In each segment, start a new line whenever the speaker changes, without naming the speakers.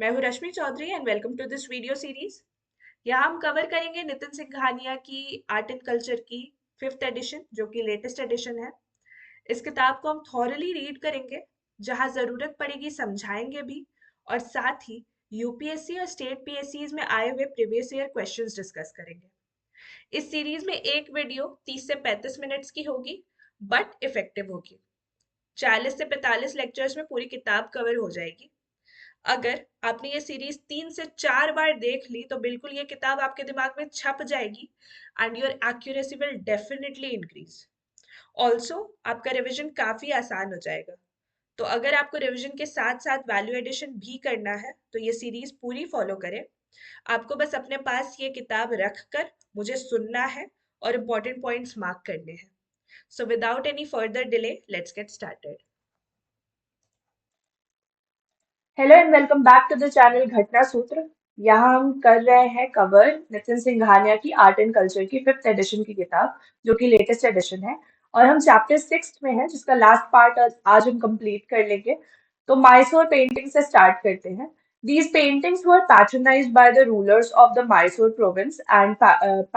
मैं हूँ Rashmi Chaudhary and welcome to this video series. यहाँ हम कवर करेंगे नितिन सिंघानिया की आर्ट एंड कल्चर की फिफ्थ एडिशन जो कि लेटेस्ट एडिशन है। इस किताब को हम थॉरली रीड करेंगे, जहाँ ज़रूरत पड़ेगी समझाएंगे भी, और साथ ही यूपीएससी और स्टेट पीएससीज में आए हुए प्रीवियस ईयर क्वेश्चंस डिस्कस करेंगे। इस सीरीज में एक वीडियो 30 से 35 मिनट्स की होगी, बट इफेक्टिव होगी। 40 से 45 लेक्चर्स में पूरी किताब कवर हो जाएगी। अगर आपने ये सीरीज 3 से 4 बार देख ली तो बिल्कुल ये किताब आपके दिमाग में छप जाएगी and your accuracy will definitely increase. Also आपका रिवीजन काफी आसान हो जाएगा। तो अगर आपको रिवीजन के साथ साथ वैल्यू एडिशन भी करना है तो ये सीरीज पूरी फॉलो करें। आपको बस अपने पास ये किताब रख कर मुझे सुनना है और इम्पोर्टेंट पॉइंट्स मार्क करने हैं। So without any further delay let's get started.
Hello and welcome back to the channel Ghatna Sutra. यहाँ हम कर रहे हैं कवर नितिन सिंघानिया की आर्ट एंड कल्चर की फिफ्थ एडिशन की किताब, जो कि लेटेस्ट एडिशन है। और हम चैप्टर 6 में हैं, जिसका लास्ट पार्ट आज हम कंप्लीट कर लेंगे। तो मैसूर पेंटिंग से स्टार्ट करते हैं। These paintings were patronized by the rulers of the Mysore province, and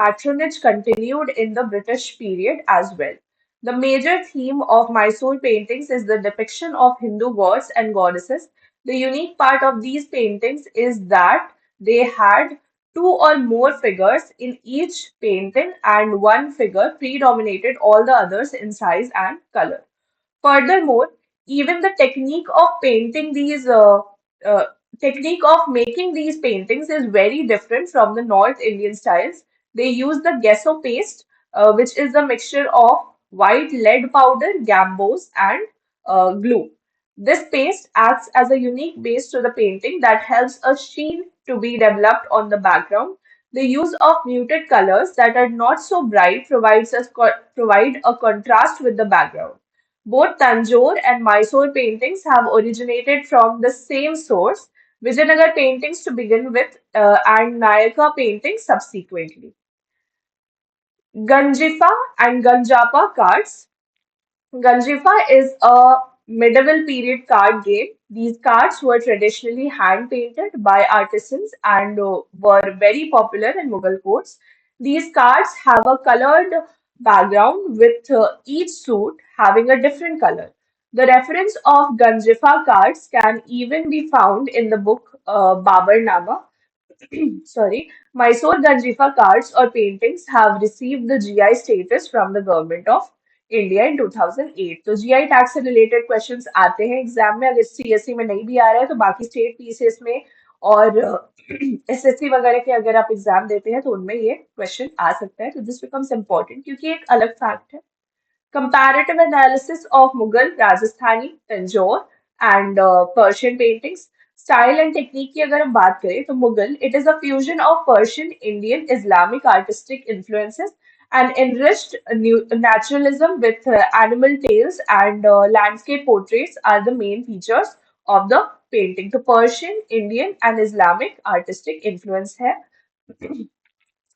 patronage continued in the British period as well. The major theme of Mysore paintings is the depiction of Hindu gods and goddesses. The unique part of these paintings is that they had two or more figures in each painting, and one figure predominated all the others in size and color. Furthermore, even the uh, technique of making these paintings is very different from the North Indian styles. They use the gesso paste, which is a mixture of white lead powder, gambos, and glue. This paste acts as a unique base to the painting that helps a sheen to be developed on the background. The use of muted colors that are not so bright provide a contrast with the background. Both Tanjore and Mysore paintings have originated from the same source, Vijayanagar paintings to begin with, and Nayaka paintings subsequently. Ganjifa and Ganjapa cards. Ganjifa is a medieval period card game. These cards were traditionally hand painted by artisans and were very popular in Mughal courts. These cards have a colored background with each suit having a different color. The reference of Ganjifa cards can even be found in the book Babar Nama. Sorry, Mysore Ganjifa cards or paintings have received the GI status from the government of India in 2008। तो GI tag से related questions आते हैं exam में। अगर CSC में नहीं भी आ रहा है तो बाकी स्टेट पीसीएस में और एसएससी वगैरह के अगर आप एग्जाम देते हैं तो उनमें ये क्वेश्चन आ सकता है। तो दिस बिकम्स इम्पोर्टेंट क्योंकि एक अलग फैक्ट है। Comparative analysis of Mughal, Rajasthani, Tanjore and Persian paintings. Style and technique की अगर हम बात करें तो Mughal it is a fusion of Persian, Indian, Islamic artistic influences and enriched naturalism with animal tales and landscape portraits are the main features of the painting. तो Persian, Indian and Islamic artistic influence है।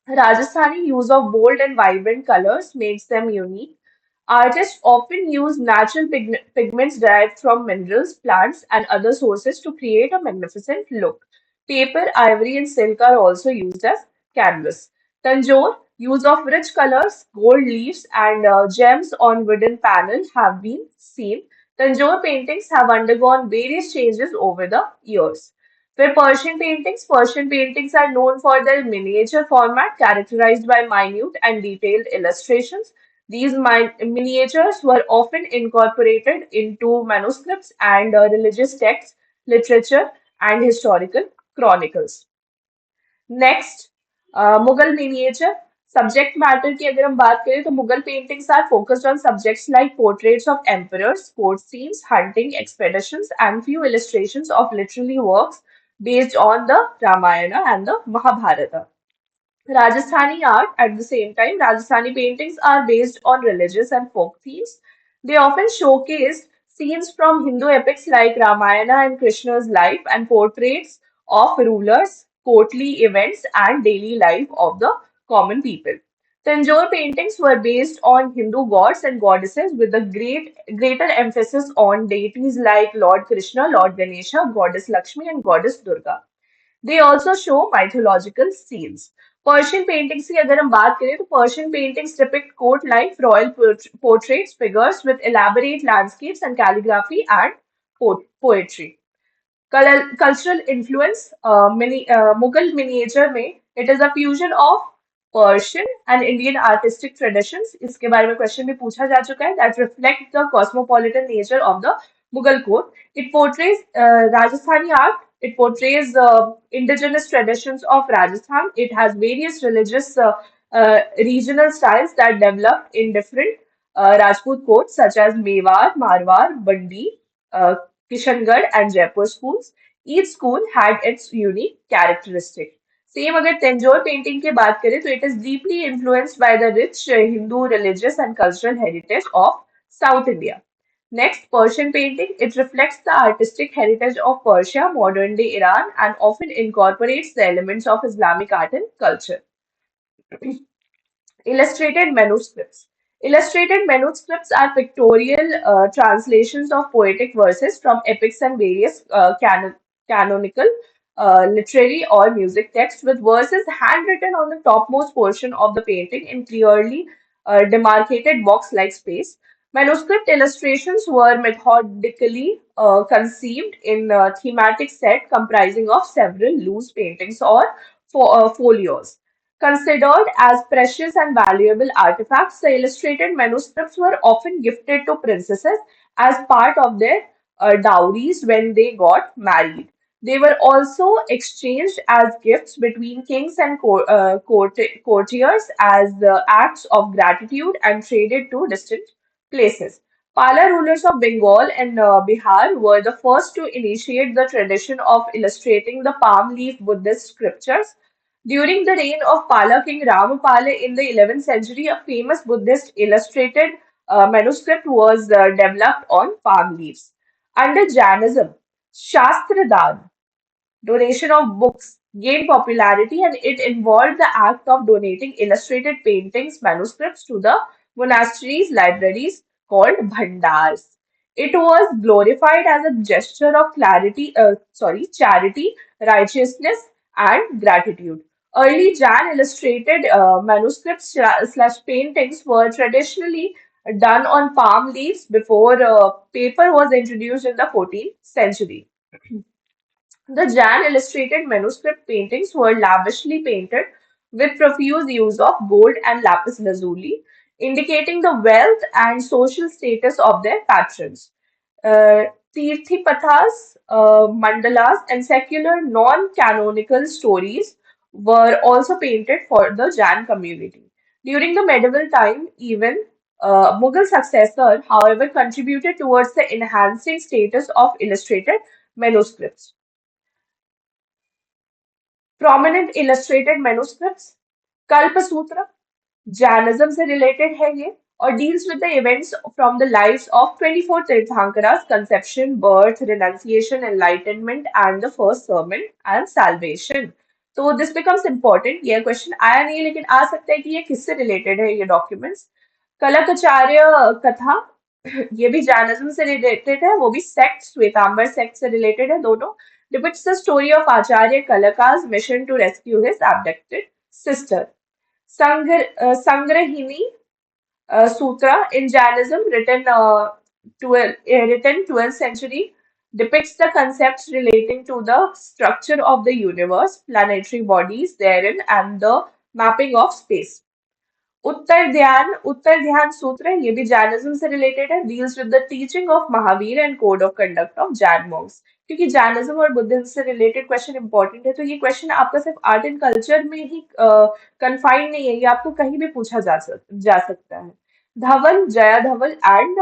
Rajasthani use of bold and vibrant colors makes them unique. Artists often use natural pigments derived from minerals, plants, and other sources to create a magnificent look. Paper, ivory, and silk are also used as canvas. Tanjore, use of rich colors, gold leaves, and gems on wooden panel have been seen. Tanjore paintings have undergone various changes over the years. For Persian paintings are known for their miniature format characterized by minute and detailed illustrations. These miniatures were often incorporated into manuscripts and religious texts, literature, and historical chronicles. Next, Mughal miniature. Subject matter की अगर हम बात करें तो Mughal paintings are focused on subjects like portraits of emperors, court scenes, hunting expeditions, and few illustrations of literary works based on the Ramayana and the Mahabharata. Rajasthani art, at the same time, Rajasthani paintings are based on religious and folk themes. They often showcase scenes from Hindu epics like Ramayana and Krishna's life and portraits of rulers, courtly events, and daily life of the common people. Tanjore paintings were based on Hindu gods and goddesses with a greater emphasis on deities like Lord Krishna, Lord Ganesha, Goddess Lakshmi, and Goddess Durga. They also show mythological scenes. Persian paintings की अगर हम बात करें तो Persian paintings depict court life, royal portraits, figures with elaborate landscapes and calligraphy and poetry. Cultural influence, Mughal miniature में it is a fusion of Persian and Indian artistic traditions. इसके बारे में क्वेश्चन भी पूछा जा चुका है that reflect the cosmopolitan nature of the Mughal court. It portrays Rajasthani art. It portrays indigenous traditions of Rajasthan. It has various religious regional styles that developed in different Rajput courts such as Mewar, Marwar, Bandi, uh, Kishangarh and Jaipur schools. Each school had its unique characteristic. Same अगर Tanjore painting की बात करें तो it is deeply influenced by the rich Hindu religious and cultural heritage of south India. Next, Persian painting. It reflects the artistic heritage of Persia, modern day Iran, and often incorporates the elements of Islamic art and culture. Illustrated manuscripts. Illustrated manuscripts are pictorial translations of poetic verses from epics and various canonical, literary, or music texts with verses handwritten on the topmost portion of the painting in clearly demarcated box-like space. Manuscript illustrations were methodically conceived in a thematic set comprising of several loose paintings or folios. Considered as precious and valuable artifacts, the illustrated manuscripts were often gifted to princesses as part of their dowries when they got married. They were also exchanged as gifts between kings and courtiers as acts of gratitude and traded to distant places. Pala rulers of Bengal and Bihar were the first to initiate the tradition of illustrating the palm leaf Buddhist scriptures. During the reign of Pala king Ramapala in the 11th century, a famous Buddhist illustrated manuscript was developed on palm leaves. Under Jainism, Shastradhan, donation of books, gained popularity, and it involved the act of donating illustrated paintings, manuscripts to the monasteries' libraries called bhandars. It was glorified as a gesture of charity, righteousness, and gratitude. Early Jan illustrated manuscripts slash paintings were traditionally done on palm leaves before paper was introduced in the 14th century. The Jan illustrated manuscript paintings were lavishly painted with profuse use of gold and lapis lazuli, indicating the wealth and social status of their patrons. Uh, Tirthipathas, mandalas, and secular non-canonical stories were also painted for the Jan community. During the medieval time, even Mughal successor, however, contributed towards the enhancing status of illustrated manuscripts. Prominent illustrated manuscripts, Kalpasutra Jainism से related है ये और deals with the events from the lives of 24 tirthankaras conception birth renunciation enlightenment and the first sermon and salvation. तो this becomes important. ये question आया नहीं है लेकिन आ सकता है कि ये किससे रिलेटेड है ये डॉक्यूमेंट्स. कलकाचार्य कथा ये भी जैनिज्म से रिलेटेड है, वो भी सेक्ट श्वेतांबर सेक्ट से रिलेटेड है दोनों. depicts the story of Acharya Kalaka's mission to rescue his abducted sister. Sangrahini Sutra in Jainism, written 12th century, depicts the concepts relating to the structure of the universe, planetary bodies therein, and the mapping of space. उत्तर ध्यान सूत्र ये भी Jainism से related है, deals with the teaching of Mahavir and code of conduct of Jain Monks. क्योंकि Jainism और Buddhism से related question important है तो ये क्वेश्चन आपका सिर्फ आर्ट एंड कल्चर में ही कन्फाइंड नहीं है, ये आपको कहीं भी पूछा जा सकता है. धवल, जया धवल एंड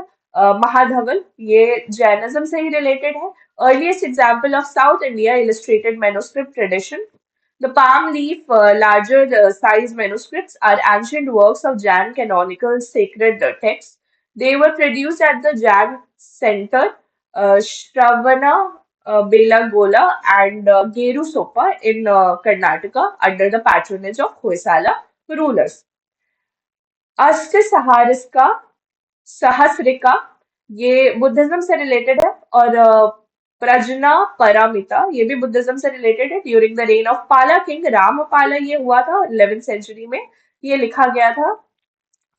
महाधवल ये जैनिज्म से ही रिलेटेड है. Earliest example of south India illustrated manuscript tradition. The palm leaf, larger size manuscripts are ancient works of Jain canonical sacred texts. They were produced at the Jain center, Shravana Belagola and Geru Sopa in Karnataka under the patronage of Hoysala rulers. अष्टसहारिका सहस्रिका, ये Buddhism से related है। और प्रजना परमिता, ये भी Buddhism से related है। During the rain of पाला king रामपाला ये हुआ था 11th सेंचुरी में, ये लिखा गया था।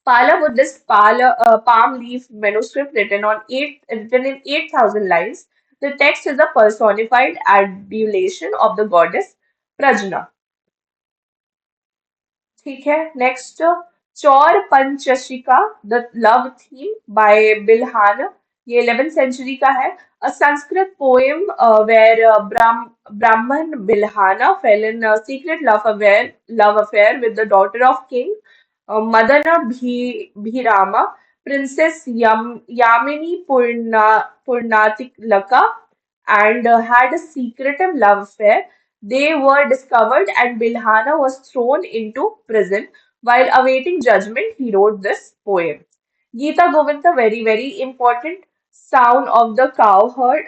Pala Buddhist palm leaf manuscript written in 8,000 lines. The text is a personified adulation of the goddess Prajna. ठीक है, नेक्स्ट चौर पंचशिका the love theme bye Bilhan, ये 11th सेंचुरी का है। अ Sanskrit poem where Brahmin Bilhana fell in secret love affair with the daughter of king Madana Bhirama, Princess Yamini Purnatilaka, and had a secretive love affair. They were discovered, and Bilhana was thrown into prison. While awaiting judgment, he wrote this poem. Gita Govinda, very, very important. Song of the Cowherd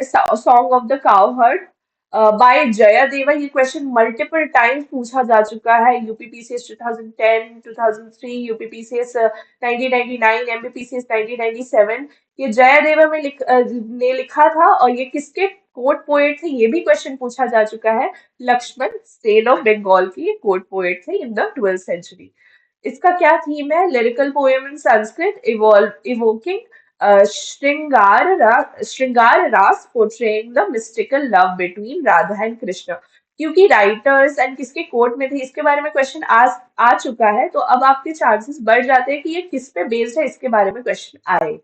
by Jaya Deva, ये question multiple times पूछा जा चुका है। UPPCS 2010, 2003, UPPCS 1999, MPPCS 1997। ये जया देवा ने लिखा था, और ये किसके कोर्ट पोएट थे ये भी क्वेश्चन पूछा जा चुका है। लक्ष्मण सेन ऑफ बंगाल के ये कोर्ट पोएट थे इन द 12th सेंचुरी। इसका क्या थीम है? Lyrical poem in Sanskrit evoking श्रृंगार रास portraying the mystical love between Radha and Krishna. क्योंकि राइटर्स एंड किसके कोर्ट में थे इसके बारे में क्वेश्चन आ चुका है, तो अब आपके चांसेस बढ़ जाते हैं कि ये किस पे बेस्ड है, इसके बारे में क्वेश्चन आए।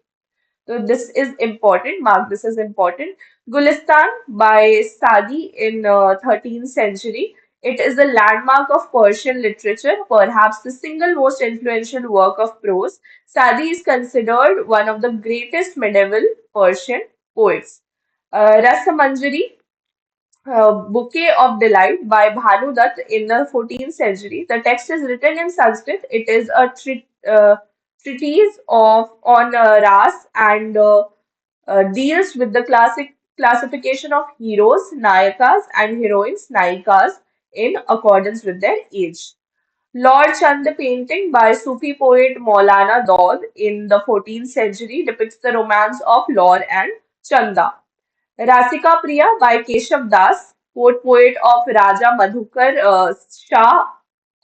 So this is important. Mark this is important. Gulistan by Sadi in 13th century. It is a landmark of Persian literature, perhaps the single most influential work of prose. Sadi is considered one of the greatest medieval Persian poets. Rasamanjari, Bouquet of Delight by Bhanu Dutt in the 14th century. The text is written in Sanskrit. It is a treatise on Ras and deals with the classic classification of heroes, nayakas, and heroines, nayikas, in accordance with their age. Lord Chand painting by Sufi poet Maulana Daud in the 14th century depicts the romance of Lord and Chanda. Rasika Priya by Keshav Das, court poet of Raja Madhukar Shah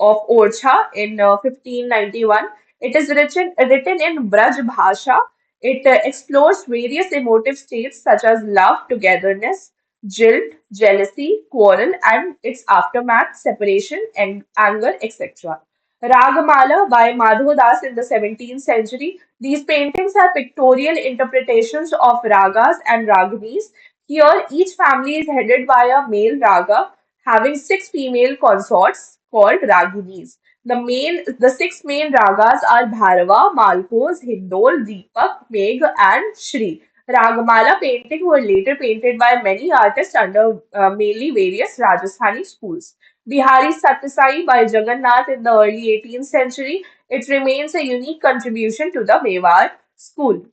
of Orchha in 1591. It is written in Braj Bhasha. It explores various emotive states such as love, togetherness, guilt, jealousy, quarrel, and its aftermath, separation, and anger, etc. Ragamala by Madhav Das in the 17th century. These paintings are pictorial interpretations of ragas and raganis. Here, each family is headed by a male raga having six female consorts called raginis. The six main ragas are Bhairava, Malkos, Hindol, Deepak, Megh, and Shri. Ragamala painting were later painted by many artists under mainly various Rajasthani schools. Bihari Satyasai by Jagannath in the early 18th century. It remains a unique contribution to the Mewar school.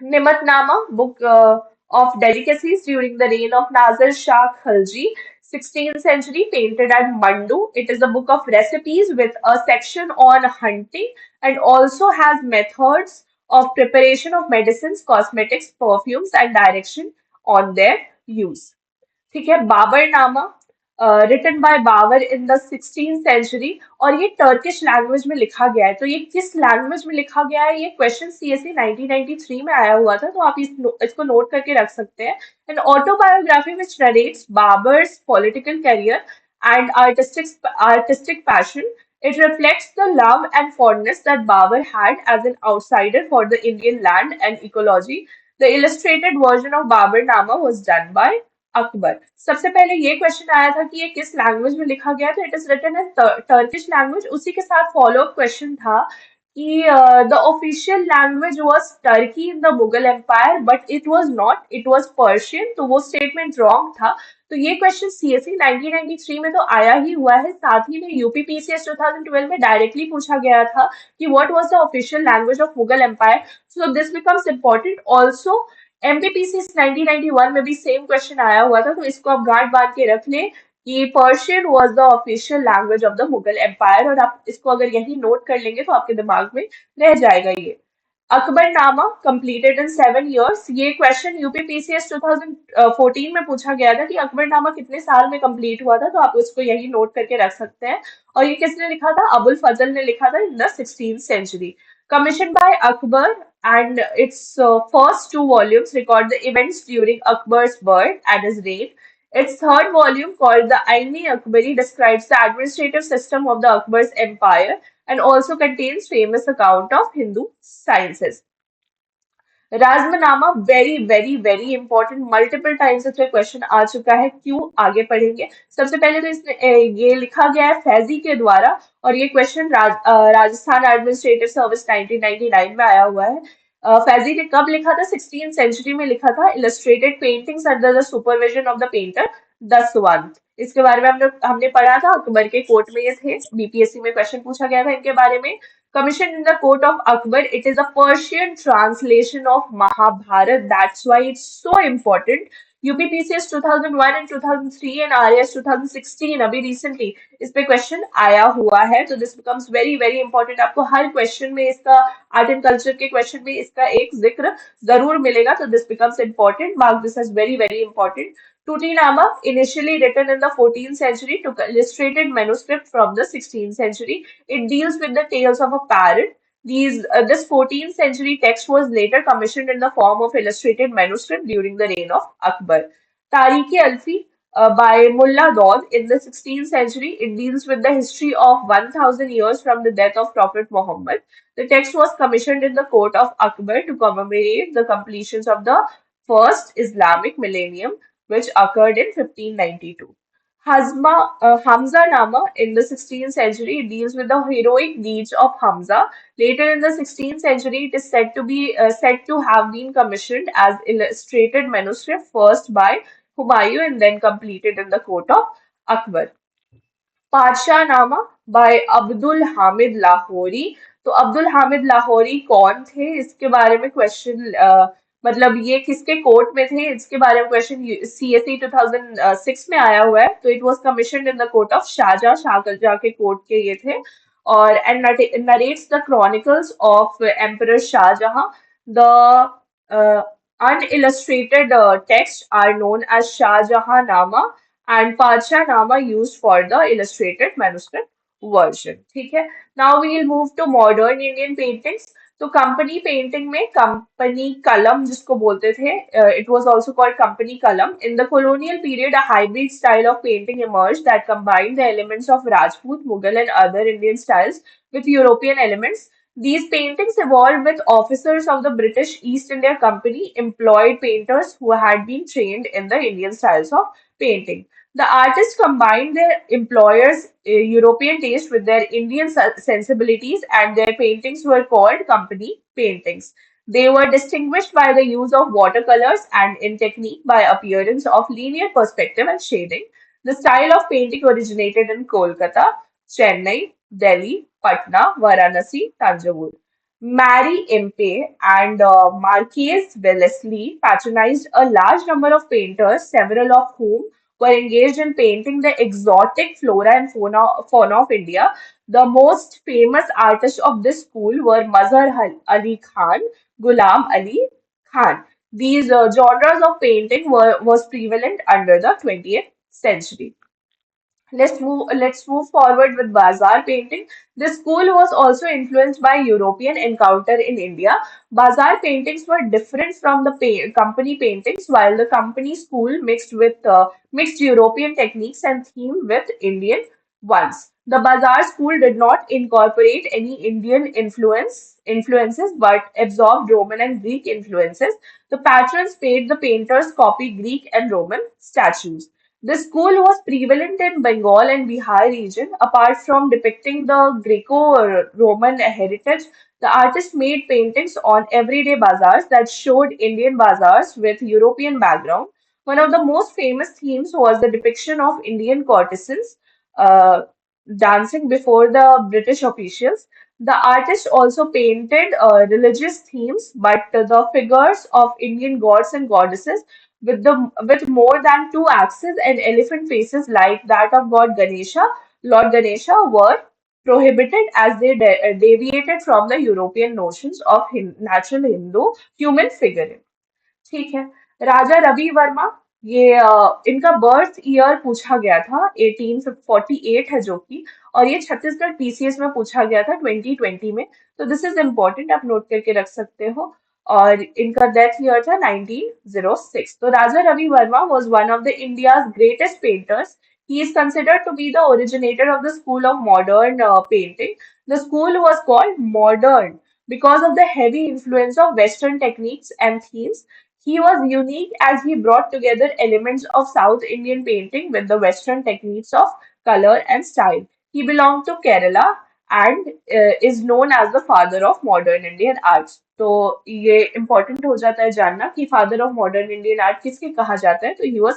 Nimatnama, book of delicacies during the reign of Nazir Shah Khalji, 16th century, painted at Mandu. It is a book of recipes with a section on hunting and also has methods of preparation of medicines, cosmetics, perfumes, and direction on their use. ठीक है, Baburnama written by Babur in the 16th century, और ये Turkish language में लिखा गया है। तो ये किस लैंग्वेज में लिखा गया है, ये क्वेश्चन सीएसई 1993 में आया हुआ था, तो आप इसको नोट करके रख सकते हैं। An autobiography which narrates Babar's political career and artistic passion. It reflects the love and fondness that Babur had as an outsider for the Indian land and ecology. The illustrated version of Babur Nama was done by Akbar. सबसे पहले ये question आया था कि ये किस language में लिखा गया, तो it is written in Turkish language. उसी के साथ फॉलो अप क्वेश्चन था कि the official language was Turkey in the Mughal empire but it was not, it was Persian, तो वो स्टेटमेंट रॉन्ग था। तो ये क्वेश्चन सीएसई 1993 में तो आया ही हुआ है, साथ ही में यूपीपीसीएस 2012 में डायरेक्टली पूछा गया था कि what was the official language of Mughal empire. So this becomes important also. MPPC 1991 में भी सेम क्वेश्चन आया हुआ था, तो इसको आप गांठ बांध के रख लें कि Persian was the official language of the Mughal empire, और आप इसको अगर यही नोट कर लेंगे तो आपके दिमाग में रह जाएगा ये। Akbarnama completed in 7 years। ये क्वेश्चन यूपीपीसीएस 2014 में पूछा गया था कि अकबरनामा कितने साल में कंप्लीट हुआ था, तो आप उसको यही नोट करके रख सकते हैं। और ये किसने लिखा था? अबुल फजल ने लिखा था इन the 16th century। Commissioned by Akbar, and its first two volumes record the events during Akbar's birth and his reign. Its third volume, called the Aini Akbari, describes the administrative system of the Akbar's empire and also contains famous account of Hindu sciences. Razmnama very very very important, multiple times इसमें question आ चुका है, क्यों? आगे पढ़ेंगे। सबसे पहले तो इसमें ये लिखा गया है फैजी के द्वारा, और ये क्वेश्चन राजस्थान एडमिनिस्ट्रेटिव सर्विस 1999 में आया हुआ है। फैजी ने कब लिखा था? 16th century में लिखा था। Illustrated paintings under the supervision of the painter Daswant. इसके बारे में हमने हमने पढ़ा था, अकबर के कोर्ट में ये थे, बीपीएससी में क्वेश्चन पूछा गया था इनके बारे में। Commissioned in the court of Akbar. It is a Persian translation of Mahabharata. That's why it's so important. UPPCS 2001 and 2003 and RAS 2016 अभी recently इस पे क्वेश्चन आया हुआ है, तो this becomes very very important। आपको हर क्वेश्चन में इसका, आर्ट एंड कल्चर के क्वेश्चन में इसका एक जिक्र जरूर मिलेगा, तो this becomes important। Mark this as very very important। Tutinama, initially written in the 14th century, took illustrated manuscript from the 16th century. It deals with the tales of a parrot. This 14th century text was later commissioned in the form of illustrated manuscript during the reign of Akbar. Tariq-e-Alfi by Mullah Daud in the 16th century. It deals with the history of 1000 years from the death of Prophet Muhammad. The text was commissioned in the court of Akbar to commemorate the completions of the first Islamic millennium, which occurred in 1592. Hamza Nama in the 16th century deals with the heroic deeds of Hamza. Later in the 16th century, it is said to have been commissioned as illustrated manuscript first by Humayun and then completed in the court of Akbar। Padshahnama by Abdul Hamid Lahori. तो अब्दुल हामिद लाहौरी कौन थे? इसके बारे में question, मतलब ये किसके court में थे, इसके बारे में क्वेश्चन सीएसई 2006 में आया हुआ है। तो it was commissioned in the court of Shahjahan, Shahjahan के कोर्ट के ये थे। और and narrates the chronicles of emperor Shahjahan. The unillustrated texts are known as Shahjahanama and Padshahnama used for the illustrated manuscript version। ठीक है। Now we will move to modern Indian paintings। तो company painting में company kalam जिसको बोलते थे, it was also called company kalam. In the colonial period a hybrid style of painting emerged that combined the elements of Rajput, Mughal and other Indian styles with European elements। These paintings evolved with officers of the British East India Company employed painters who had been trained in the Indian styles of painting। The artists combined their employers' European taste with their Indian sensibilities, and their paintings were called company paintings। They were distinguished by the use of watercolors and in technique by appearance of linear perspective and shading। The style of painting originated in Kolkata, Chennai, Delhi, Patna, Varanasi, Tanjore। Mary Impey and Marquise Wellesley patronized a large number of painters, several of whom were engaged in painting the exotic flora and fauna of India। The most famous artists of this school were Mazhar Ali Khan, Ghulam Ali Khan। These genres of painting was prevalent under the 20th century। Let's move forward with bazaar painting। This school was also influenced by European encounter in India। Bazaar paintings were different from the company paintings, while the company school mixed European techniques and theme with Indian ones। The bazaar school did not incorporate any Indian influences but absorbed Roman and Greek influences। The patrons paid the painters copy Greek and Roman statues। The school was prevalent in Bengal and Bihar region. Apart from depicting the Greco-Roman heritage, the artist made paintings on everyday bazaars that showed Indian bazaars with European background। One of the most famous themes was the depiction of Indian courtesans uh, dancing before the British officials। The artist also painted religious themes, but the figures of Indian gods and goddesses with more than two axes and elephant faces like that of God Ganesha, Lord Ganesha, were prohibited as they deviated from the European notions of natural Hindu human figure. ठीक है। राजा रवि वर्मा, ये इनका birth year पूछा गया था 1848 है जो कि, और ये छत्तीसगढ़ पीसीएस में पूछा गया था 2020 में। तो दिस इज इम्पोर्टेंट, आप नोट करके रख सकते हो। और इनका डेथ ईयर था 1906। तो राजा Ravi Verma was one of the India's greatest painters. He is considered to be the originator of the school of modern painting. The school was called modern because of the heavy influence of Western techniques and themes. He was unique as he brought together elements of South Indian painting with the Western techniques of color and style. He belonged to Kerala and is known as the father of modern Indian arts. तो ये important हो जाता है जानना कि father of modern Indian art किसके कहा जाता है, तो he was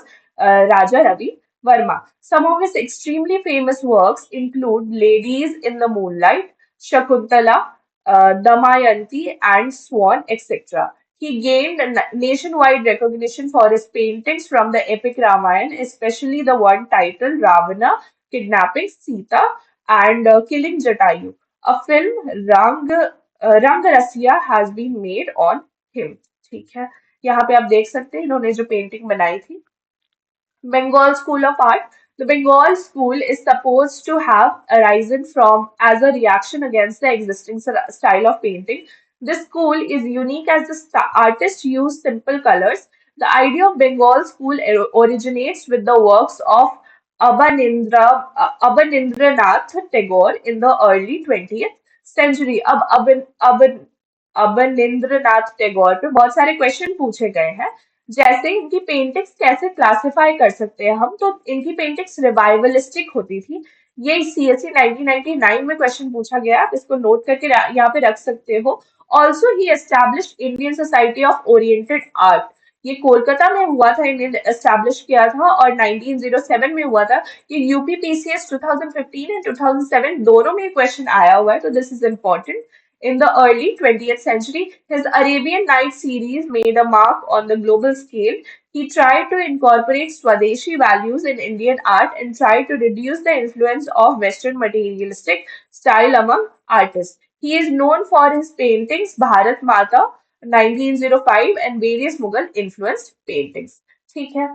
Raja Ravi Varma. Some of his extremely famous works include Ladies in the Moonlight, Shakuntala, Damayanti, and Swan, etc. He gained nationwide recognition for his paintings from the epic Ramayana, especially the one titled Ravana kidnapping Sita and killing Jatayu. A film, Rang Rasiya, has been made on him. ठीक है, यहाँ पे आप देख सकते हैं इन्होंने जो पेंटिंग बनाई थी. Bengal School of Art. The Bengal School is supposed to have arisen from as a reaction against the existing style of painting. This school is unique as the artists use simple colors. The idea of Bengal School originates with the works of Abanindranath Tagore in the early 20th century. अब अबनिंद्रनाथ टैगोर पे बहुत सारे question पूछे गए हैं, जैसे इनकी paintings कैसे क्लासिफाई कर सकते हैं हम, तो इनकी पेंटिंग्स रिवाइवलिस्टिक होती थी। ये सीएससी 1999 में क्वेश्चन पूछा गया, आप इसको नोट करके यहाँ पे रख सकते हो। Also he established Indian society of oriented art. ये कोलकाता में हुआ था, इन्हें एस्टैब्लिश किया था, और 1907 में हुआ था। ये यूपीपीसीएस 2015 एंड 2007 दोनों में क्वेश्चन आया हुआ है, तो this is important. In the early 20th century, his Arabian Nights series made a mark on the global scale. He tried to incorporate Swadeshi values in Indian art and tried to reduce the influence of Western materialistic style among artists. He is known for his paintings Bharat Mata 1905 and various Mughal influenced paintings. ठीक है,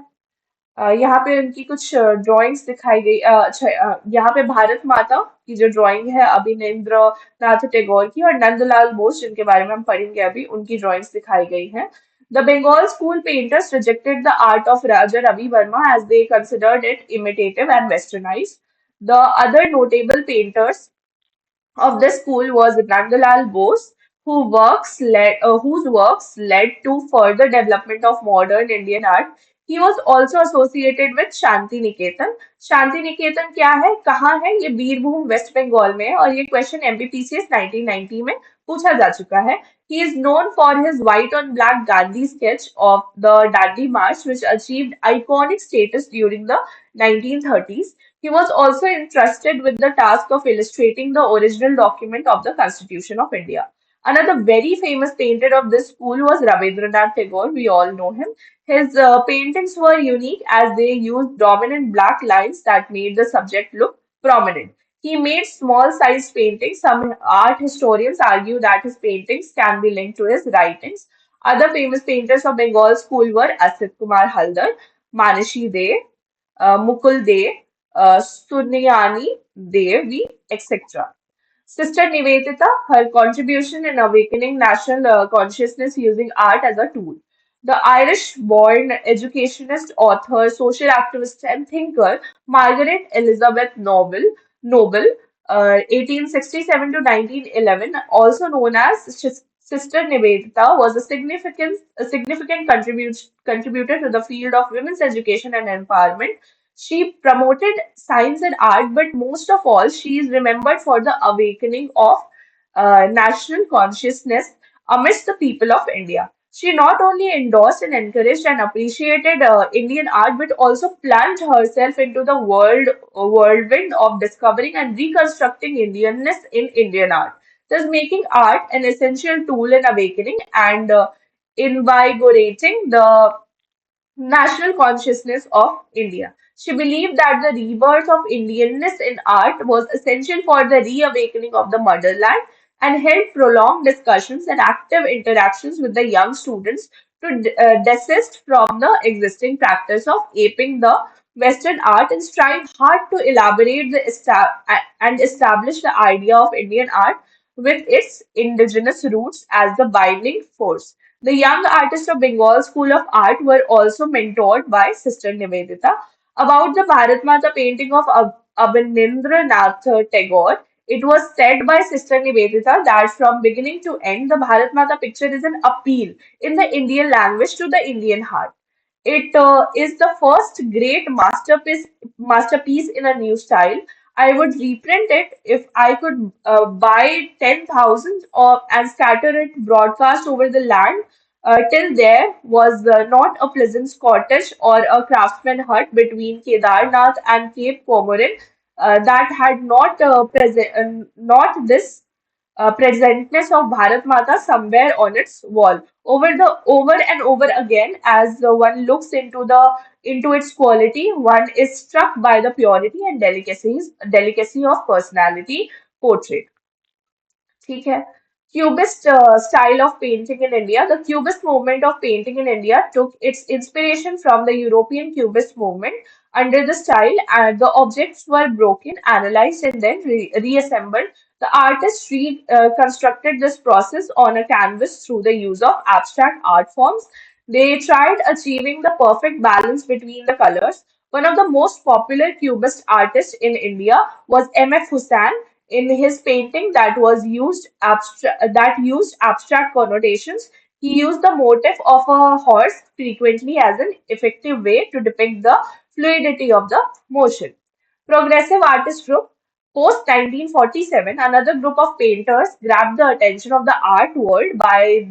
यहाँ पे उनकी कुछ drawings दिखाई गई। अच्छा, यहाँ पे भारत माता की जो ड्राइंग है अभिनेंद्र नाथ टैगोर की, और नंदलाल बोस जिनके बारे में हम पढ़ेंगे अभी, उनकी ड्राइंग्स दिखाई गई हैं। The Bengal school painters rejected the art of Raja Ravi Verma as they considered it imitative and westernized. The other notable painters of the school was Nandalal Bose, whose works led to further development of modern Indian art. He was also associated with Shanti Niketan. Shanti Niketan क्या है, कहाँ है? ये Birbhum waste Bengal में है, और ये question MPPCS 1990 में पूछा जा चुका है. He is known for his white on black Gandhi sketch of the Dandi March, which achieved iconic status during the 1930s. He was also entrusted with the task of illustrating the original document of the Constitution of India. Another very famous painter of this school was Rabindranath Tagore. We all know him. His paintings were unique as they used dominant black lines that made the subject look prominent. He made small sized paintings. Some art historians argue that his paintings can be linked to his writings. Other famous painters of Bengal school were Asit Kumar Haldar, Manishi De, Mukul De, Sunyani Devi, etc. Sister Nivedita, her contribution in awakening national consciousness using art as a tool. The Irish born educationist, author, social activist, and thinker Margaret Elizabeth Noble 1867 to 1911, also known as Sister Nivedita, was a significant contributor to the field of women's education and empowerment. She promoted science and art, but most of all, she is remembered for the awakening of national consciousness amidst the people of India. She not only endorsed and encouraged and appreciated Indian art, but also plunged herself into the whirlwind of discovering and reconstructing Indianness in Indian art, thus making art an essential tool in awakening and invigorating the national consciousness of India. She believed that the rebirth of Indianness in art was essential for the reawakening of the motherland and held prolonged discussions and active interactions with the young students to desist from the existing practice of aping the Western art and strive hard to elaborate and establish the idea of Indian art with its indigenous roots as the binding force. The young artists of Bengal School of Art were also mentored by Sister Nivedita. About the Bharat Mata painting of Abanindranath Tagore, it was said by Sister Nivedita that from beginning to end, the Bharat Mata picture is an appeal in the Indian language to the Indian heart. It is the first great masterpiece in a new style. I would reprint it if I could buy 10,000 or and scatter it broadcast over the land till there was not a pleasant cottage or a craftsman hut between Kedarnath and Cape Comorin that had not this presentness of Bharat Mata somewhere on its wall. Over and over again, as one looks into its quality, one is struck by the purity and delicacy of personality portrayed. ठीक है. Cubist style of painting in India. The Cubist movement of painting in India took its inspiration from the European Cubist movement. Under the style, the objects were broken, analyzed, and then reassembled. The artist reconstructed this process on a canvas through the use of abstract art forms. They tried achieving the perfect balance between the colors. One of the most popular Cubist artists in India was M.F. Hussain. In his painting that used abstract connotations, he used the motif of a horse frequently as an effective way to depict the fluidity of the motion. Progressive artist group. Post 1947, another group of painters grabbed the attention of the art world by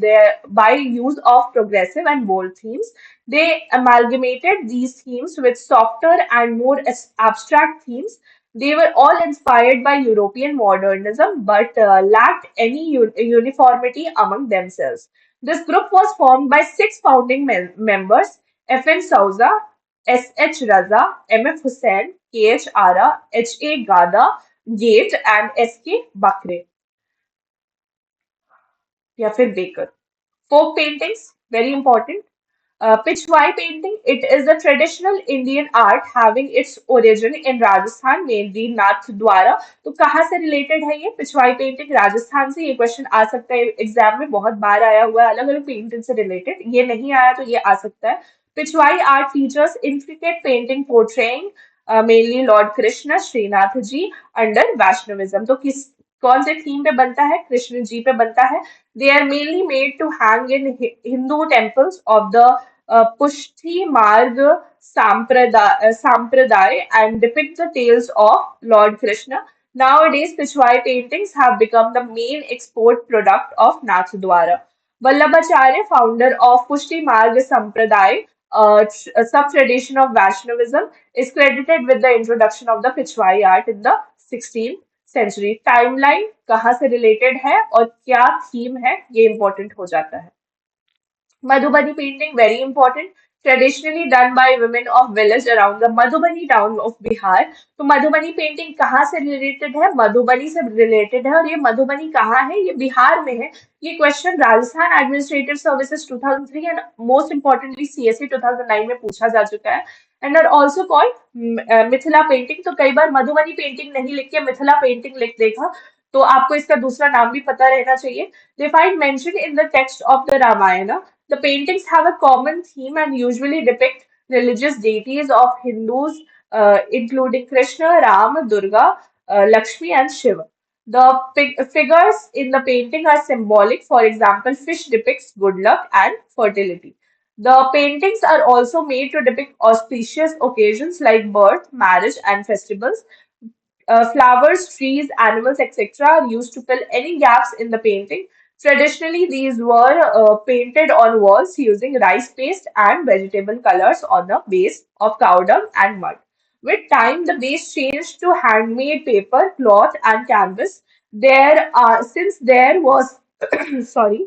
use of progressive and bold themes. They amalgamated these themes with softer and more abstract themes. They were all inspired by European modernism but lacked any uniformity among themselves. This group was formed by six founding members: F.N. Souza, S.H. Raza, M.F. Hussain, K.H. Ara, H.A. Gada, Gate, and S.K. Bakre या फिर baker. Folk paintings, very important. Pichwai painting, it is a traditional Indian art having its origin in Rajasthan, mainly Nathdwara. तो कहाँ से related है ये Pichwai painting? Rajasthan से. ये question आ सकता है एग्जाम में, बहुत बार आया हुआ है अलग अलग पेंटिंग से रिलेटेड. ये नहीं आया तो ये आ सकता है. Pichwai art features intricate painting portraying mainly Lord Krishna, Srinath जी under Vaishnavism. तो किस कौन से थीम पे बनता है? कृष्ण जी पे बनता है. They are mainly made to hang in Hindu temples of the Pushti Marg Sampradaya and depict the tales of Lord Krishna. Nowadays, Pichwai paintings have become the main export product of Nathdwara. Vallabhacharya, founder of Pushti Marg Sampradaya, a sub-tradition of Vaishnavism, is credited with the introduction of the Pichwai art in the 16th century. Timeline कहाँ से related है और क्या theme है, ये important हो जाता है. Madhubani painting, very important. Traditionally done by women of village around the Madhubani town of Bihar. तो मधुबनी पेंटिंग कहाँ से रिलेटेड है? मधुबनी से रिलेटेड है. और ये मधुबनी कहाँ है? ये बिहार में है. ये question Rajasthan administrative services 2003 and most importantly CSC 2009 में पूछा जा चुका है. And are also called Mithila painting. तो कई बार मधुबनी पेंटिंग नहीं लिख के मिथिला पेंटिंग लिख देगा, तो आपको इसका दूसरा नाम भी पता रहना चाहिए. They find mention in the text of the Ramayana. The paintings have a common theme and usually depict religious deities of Hindus, including Krishna, Ram, Durga, Lakshmi, and Shiva. The figures in the painting are symbolic. For example, fish depicts good luck and fertility. The paintings are also made to depict auspicious occasions like birth, marriage, and festivals. Flowers, trees, animals, etc. are used to fill any gaps in the painting. Traditionally, these were painted on walls using rice paste and vegetable colors on the base of cow dung and mud. With time, the base changed to handmade paper, cloth, and canvas. Since there was sorry,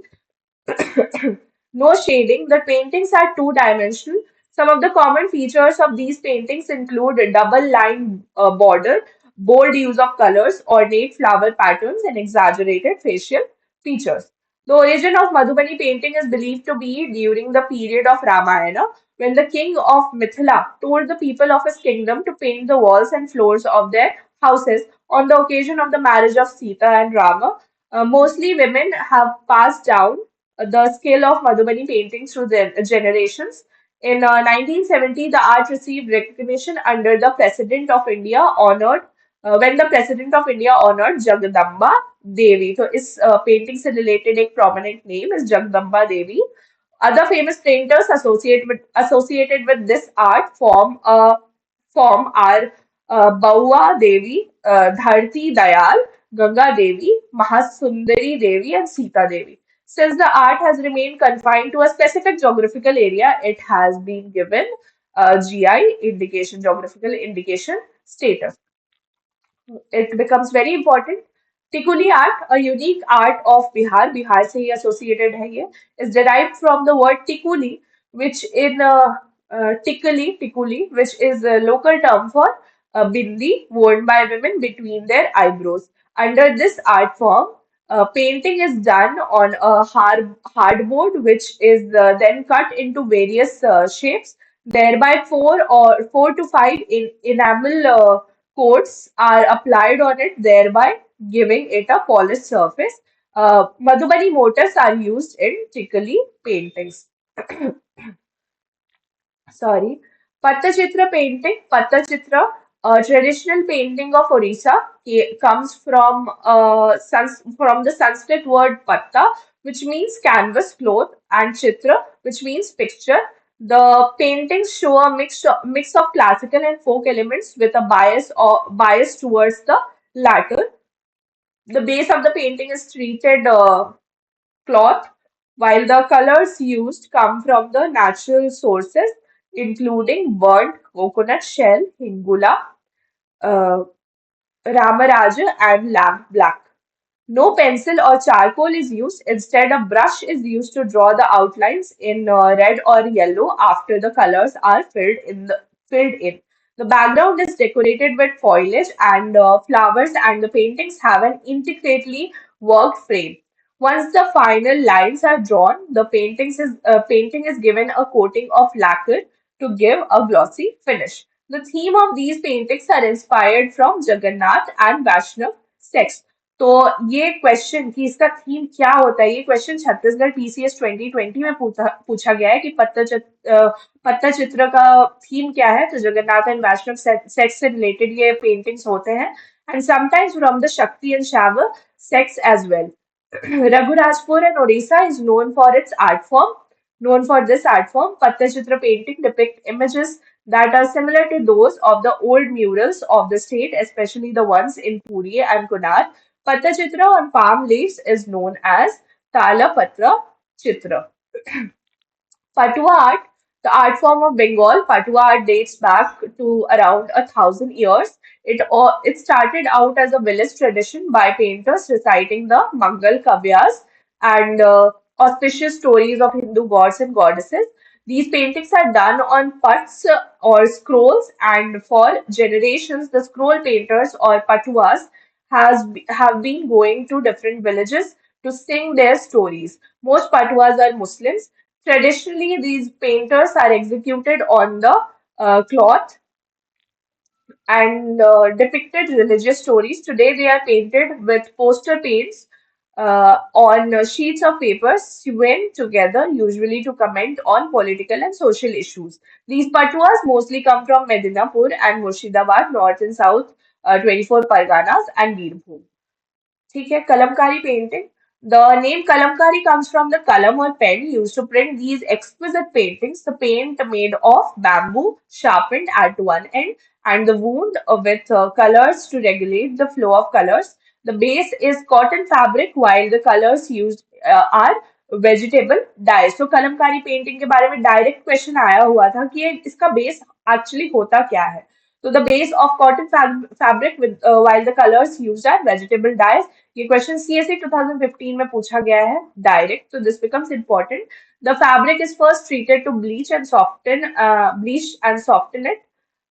no shading, the paintings are two-dimensional. Some of the common features of these paintings include a double line border, bold use of colors, ornate flower patterns, and exaggerated facial features. The origin of Madhubani painting is believed to be during the period of Ramayana, when the king of Mithila told the people of his kingdom to paint the walls and floors of their houses on the occasion of the marriage of Sita and Rama. Mostly women have passed down the skill of Madhubani painting through their generations. In 1970, the art received recognition under the President of India honored when the President of India honored Jagdamba Devi. So इस painting से related एक prominent name is Jagdamba Devi. Other famous painters associated with this art form are Baua Devi, Dharti Dayal, Ganga Devi, Mahasundari Devi, and Sita Devi. Since the art has remained confined to a specific geographical area, it has been given GI indication, geographical indication status. It becomes very important. Tikuli art, a unique art of Bihar, Bihar से ही associated है ये, is derived from the word tikuli, which in tikuli, which is a local term for bindi worn by women between their eyebrows. Under this art form, painting is done on a hardboard, which is then cut into various shapes. Thereby, four to five enamel coats are applied on it, thereby giving it a polished surface. Madhubani mortars are used in Tikali paintings. Sorry. Pattachitra painting. Pattachitra, a traditional painting of Orissa, comes from the Sanskrit word patta, which means canvas, cloth, and chitra, which means picture. The paintings show a mix of classical and folk elements with a bias towards the latter. The base of the painting is treated cloth, while the colors used come from the natural sources, including burnt coconut shell, hingula, uh, ramaraja, and lamp black. No pencil or charcoal is used. Instead, a brush is used to draw the outlines in red or yellow after the colors are filled in. The background is decorated with foliage and flowers, and the paintings have an intricately worked frame. Once the final lines are drawn, the painting is given a coating of lacquer to give a glossy finish. The theme of these paintings are inspired from Jagannath and Vaishnav sects. तो ये question कि इसका theme क्या होता है, ये question Chhattisgarh PCS 2020 में पूछा गया है कि पत्ता चित्र का थीम क्या है। तो जगन्नाथ एंड वैष्णव सेक्स से रिलेटेड ये पेंटिंग्स होते हैं, and sometimes from the Shakti and Shaiva sects as well. Raghurajpur in Odisha is known for its art form. Known for this art form, Pattachitra painting depict images that are similar to those of the old murals of the state, especially the ones in Puri and Kunar. Pattachitra on palm leaves is known as Tala Patra Chitra. Patua art, the art form of Bengal, Patua art dates back to around 1,000 years. It started out as a village tradition by painters reciting the Mangal Kavyas and auspicious stories of Hindu gods and goddesses. These paintings are done on putts or scrolls, and for generations, the scroll painters or patuas have been going to different villages to sing their stories. Most patuas are Muslims. Traditionally, these painters are executed on the cloth and depicted religious stories. Today, they are painted with poster paints on sheets of paper sewn together, usually to comment on political and social issues. These patuas mostly come from Medinapur and Murshidabad, north and south 24 Parganas, and Birbhum. ठीक है. Kalamkari painting. The name kalamkari comes from the kalam or pen used to print these exquisite paintings. The paint made of bamboo, sharpened at one end, and the wound with colors to regulate the flow of colors. The base is cotton fabric, while the colors used are vegetable dyes. So Kalamkari painting के बारे में direct question आया हुआ था कि ये इसका base actually होता क्या है. So the base of cotton fabric with while the colors used are vegetable dyes. ये क्वेश्चन CSE 2015 में पूछा गया है डायरेक्ट, तो this becomes important. The fabric is first treated to bleach and soften it.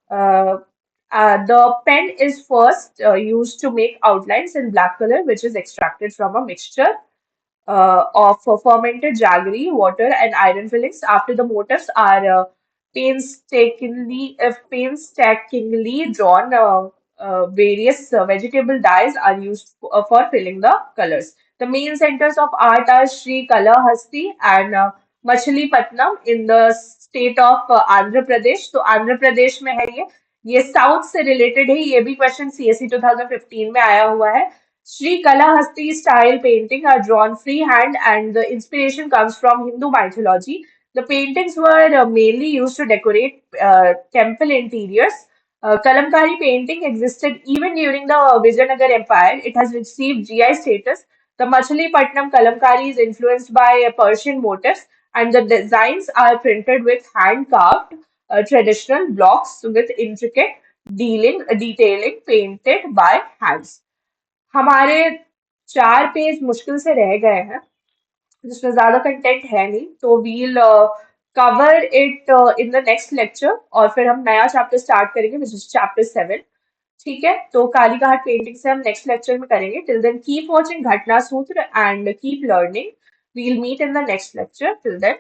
Uh, the pen is first used to make outlines in black color, which is extracted from a mixture of fermented jaggery, water, and iron fillings. After the motifs are painstakingly drawn, various vegetable dyes are used for filling the colors. The main centers of art are Sri Kalahasti and Machilipatnam in the state of Andhra Pradesh. तो आंध्र प्रदेश में है ये south से related है. ये भी question CSE 2015 में आया हुआ है. Sri Kalahasti style painting are drawn freehand and the inspiration comes from Hindu mythology. The paintings were mainly used to decorate temple interiors. Kalamkari painting existed even during the Vijayanagar Empire. It has received GI status. The Machilipatnam Kalamkari is influenced by Persian motifs and the designs are printed with hand-carved traditional blocks with intricate detailing painted by hands. हमारे 4 page मुश्किल से रह गए हैं जिसमें ज्यादा content है नहीं, तो we'll cover it in the next lecture और फिर हम नया चैप्टर स्टार्ट करेंगे विच इज चैप्टर 7. ठीक है, तो काली घाट पेंटिंग से हम नेक्स्ट लेक्चर में करेंगे. Till then keep watching Ghatna Sutra and keep learning. We'll meet in the next lecture. Till then